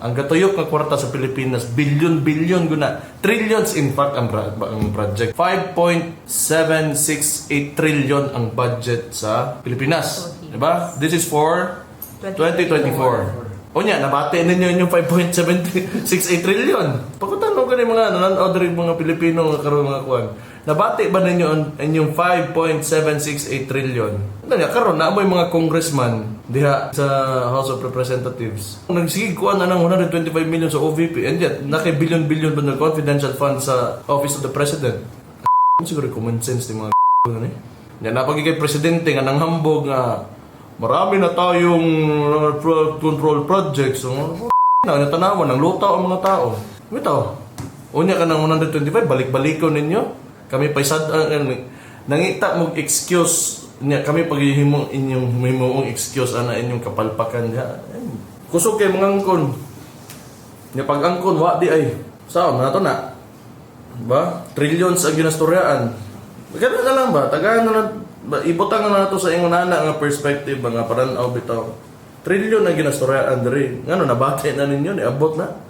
Ang gatuyok nga kwarta sa Pilipinas, billion guna. Trillions in fact ang project. 5.768 trillion ang budget sa Pilipinas. Diba? This is for 2024. O niya, nabate ninyo yung 5.768 trillion. Pagkutanong ko ng mga nanonood rin mga Pilipino nga karoon mga kuwan. Nabate ba ninyo ang inyong 5.768 trillion? Ano niya, karoon na mo yung mga congressman diha sa House of Representatives. Nagsigig kuha na ng 125 million sa OVP and yet, naki-billion ba na confidential fund sa Office of the President. Siguro common sense ng mga ano yan, napagigay presidente nga nang hambog nga marami na tayong control projects. So, natanawan, nang lutaw ang mga tao. Bitaw, unya ka ng 125, balik-baliko ninyo. Kami pa isad, nangita mong excuse niya, kami paghihimong inyong himong excuse ana inyong kapalpakan niya. Kusog kay mga angkon. Nga pag-angkon, wa di ay. Saan na to na? Ba? Trillions ang ginastoryaan. Maganda na lang ba? Tagaan na ibutang na nato sa ingon ana nga perspective nga paranaw bitaw. Trillion ang ginastoryaan diri. Ngano nabati na ninyo ni abot na?